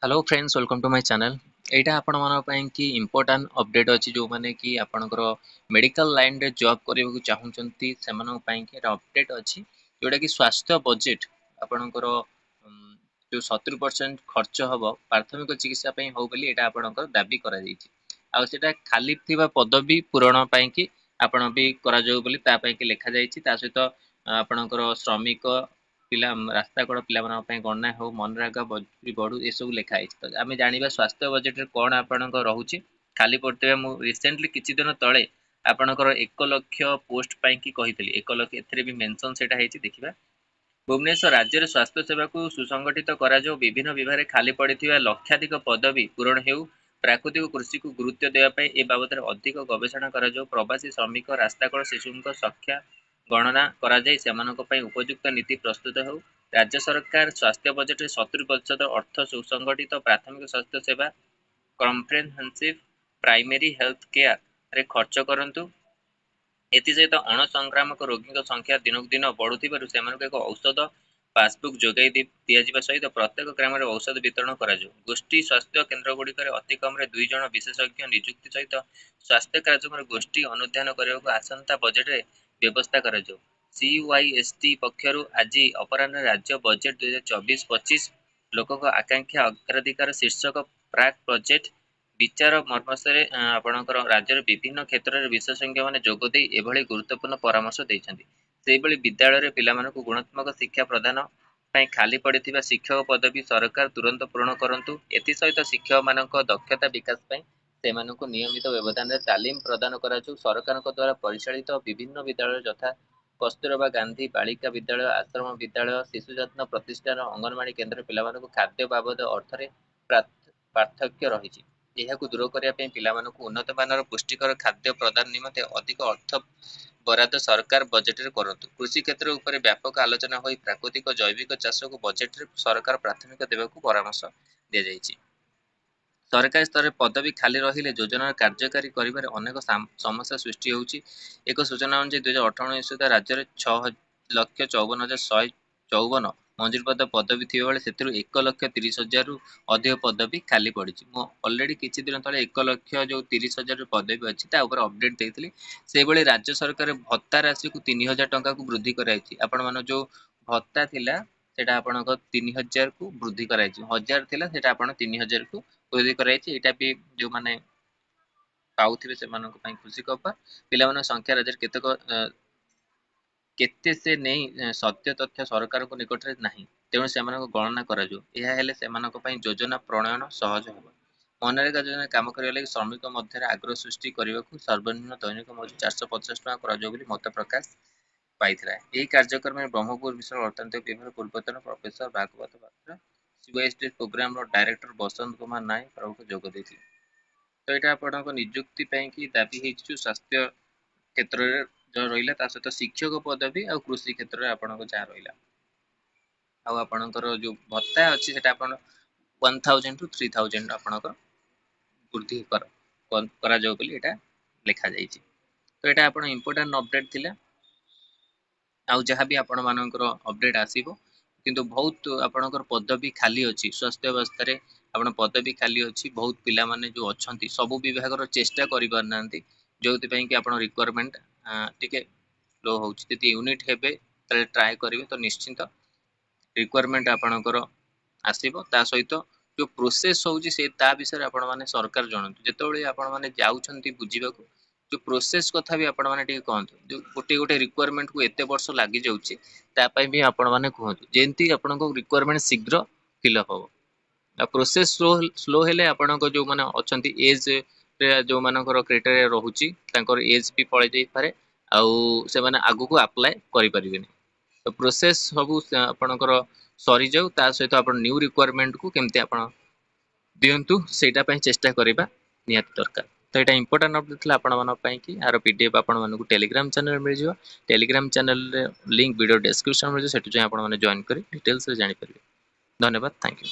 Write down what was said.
Hello friends welcome to my channel. एटा आपण मन पई कि इंपोर्टेंट अपडेट अछि जो माने कि आपनकर मेडिकल लाइन रे जॉब करबा को चाहुचंती सेमन पई कि अपडेट अछि जोटा कि स्वास्थ्य बजट आपनकर जो 70% खर्च हबो प्राथमिक चिकित्सा पई हो बोली एटा आपनकर दाबी करा दैछि आ सेटा खाली थिबा पदवी पूरण पई कि आपण भी करा जो बोली ता पई कि लेखा दैछि ता सहित आपनकर श्रमिक पिला रास्ता कड़ पिला गणना हो मनरेगा बढ़ू ए सब लिखाई तो आम जाना स्वास्थ्य बजेट कौन आपण रोचे खाली पड़ते मु रिसेंटली किछि दिन तले आपणकर 1 लाख पोस्ट पाई कही 1 लाख ए मेंशन सेटा हेछि देखिबा। भुवनेश्वर राज्य में स्वास्थ्य सेवा को सुसंगठित करा जो विभिन्न विभाग में खाली पड़िथिबा लक्षाधिक पदवी पूरण हेउ प्राकृतिक कृषि को गुरुत्व देवाई ए बाबद अधिक गवेषणा करा जो प्रवासी श्रमिक रास्ताकड़ शिशुक संख्या गणना करा जाय सेमानक पई उपयुक्त नीति प्रस्तुत हो। राज्य सरकार स्वास्थ्य बजेट 70% अर्थ सुसंगठित प्राथमिक स्वास्थ्य सेवा कम्प्रेहेंसिव प्राइमरी हेल्थ केयर रे खर्च करंतु। एसत अणसंक्रामक रोगी संख्या दिनक दिन बढ़ुथिबारु सेमानक एक औषध पासबुक जोगाई दिया सहित प्रत्येक ग्राम में औषध वितरण करा गोष्ठी स्वास्थ्य केन्द्र गुड़िक अति कम 2 जन विशेषज्ञ नियुक्ति सहित स्वास्थ्य कार्यक्रम गोष्ठी अनुधान करने आसंता बजेट रे व्यवस्था करा सीवाईएसटी पक्षर आज अपराह राज्य बजेट 2024-25 लोक आकांक्षा अग्राधिकार शीर्षक प्राक बजेट विचार मर्मशरे आपणकर राज्यर विभिन्न क्षेत्र में विशेषज्ञ मैंने जोगदे एभली गुरुत्वपूर्ण परामर्श देइछन्ति। सेहिभଳି विद्यालय पिलामानकु गुणात्मक शिक्षा प्रदान ପାଇଁ खाली पड़िथिबा शिक्षक पदवी सरकार तुरंत पूरण करंतु। एथि सहित शिक्षक मानक दक्षता विकास ପାଇଁ सेमानकु नियमित व्यवधान रे तालीम प्रदान कराजु। सरकारक द्वारा परिचालित विभिन्न विद्यालय यथा कस्तूरबा गांधी बालिका विद्यालय आश्रम विद्यालय शिशु यत्न प्रतिष्ठान अंगनवाड़ी केन्द्र पिलामानकु खाद्य बाबद अर्थरे पार्थक्य रही यह दूर करने पिलामानकु उन्नत मानर पुष्टिकर खाद्य प्रदान निमंते अधिक अर्थ बराद सरकार बजेट रे करंतु। कृषि क्षेत्र उपरे व्यापक आलोचना होई प्राकृतिक जैविक चाष को बजेट रे सरकार प्राथमिक देबाकू परामर्श दिया जायछि। सरकारी स्तर पदवी खाली रहिले योजना कार्यकारी करिबार अनेक समस्या सृष्टि होउछि। एक सूचना अनुसार 2018 सुधा राज्य में 6,54,154 मंजूरबद्ध पदवी थिबा बेले सेतिरु 1,30,000 रु अधिक पदवी खाली पड़ी। मु ऑलरेडी किछि दिन तले 1,30,000 पदवी अछि ता ऊपर अपडेट देइथिली। से बेले राज्य सरकार भत्ता राशि को 3,000 टंका को वृद्धि कराइछि। आपण मानो जो भत्ता थिला सेटा आपणक 3,000 को वृद्धि कराइछि। 1,000 थिला सेटा आपण 3,000 को वृद्धि कराइछि। एटा भी जो माने पाउथिबे सेमानक पई खुशी खबर। पिलामान संख्या राज्य केते से नहीं सत्य तथ्य सरकार को निकट रे नाही तेणु सेमानक गणना कराजो। यह हेले सेमानक पई योजना प्रणयन सहज ହେବ। मनरेगा योजना काम करिया लागि श्रमिक मध्य आग्रह सृष्टि करने सर्वनिम्न दैनिक मजूरी 450 टका कराजो बोली मत प्रकाश पाइथिला। एही कार्यक्रम में ब्रह्मपुर विश्व अर्थनैतिक विभाग पूर्वतन प्रोफेसर भागवत पात्र सीओएसडी प्रोग्राम रो डायरेक्टर बसंत कुमार नायक प्रमुख जोग देथिले। तो यहाँ आपको नियुक्ति कि दाबी हो स्वास्थ्य क्षेत्र में जो रहा ता सहित शिक्षक पदवी और कृषि क्षेत्र में आपन जहाँ रहा आपणकर जो भत्ता अच्छी से 1,000 टू 3,000 आपणकर वृद्धि करा जाओ बोली एटा लिखा जाइए। तो यहाँ आप इम्पोर्टेंट अपडेट थिला आउ जहाँ भी आपण मानकर अपडेट आसीबो किंतु बहुत आपणकर पदवी खाली अच्छी स्वास्थ्य अवस्था रे आपण पदवी खाली अच्छी बहुत पिला माने जो अछंती सबु विभाग रो चेष्टा करि पारनांती जोथि पई कि आपण रिक्वायरमेंट टिके लो होउछि। यदि यूनिट हेबे तले ट्राई करिवे तो निश्चित रिक्वायरमेंट आपणकर आसीबो। ता सहित जो प्रोसेस होउछि से ता विषय आपण माने सरकार जानतु जेतोळे आपण माने जाउछंती बुझीबाकू जो प्रोसेस कथा भी आपण माने टिके कहंतु जो गोटे गोटे रिक्वायरमेंट को एते वर्ष लागि जाउछि ता पई भी आपण माने कहंतु जेंती आपण को रिक्वायरमेंट शीघ्र फिलअप हो। प्रोसेस स्लो हेले आपण को जो माने अछंती एज रे जो मानकर क्राइटेरिया रहुछि तांकर एज भी पळे जाई पारे आउ से माने आगु को अप्लाई करि परिबेनी। तो प्रोसेस सब आपणकर सरी जाऊ ता सहित आपण न्यू रिक्वायरमेंट को केमते आपण दियंतु सेटा पई चेष्टा करिबा नियत दरकार। तो यहाँ इंपोर्टेंट अपडेट था आपण कि आर पीडीएफ आपण मानकु टेलीग्राम चैनल मिल जिवो। टेलीग्राम चैनल रे लिंक वीडियो डिस्क्रिप्शन में सेटु जाय आपण माने जॉइन करी डिटेल्स रे जानि परिबे। धन्यवाद, थैंक यू।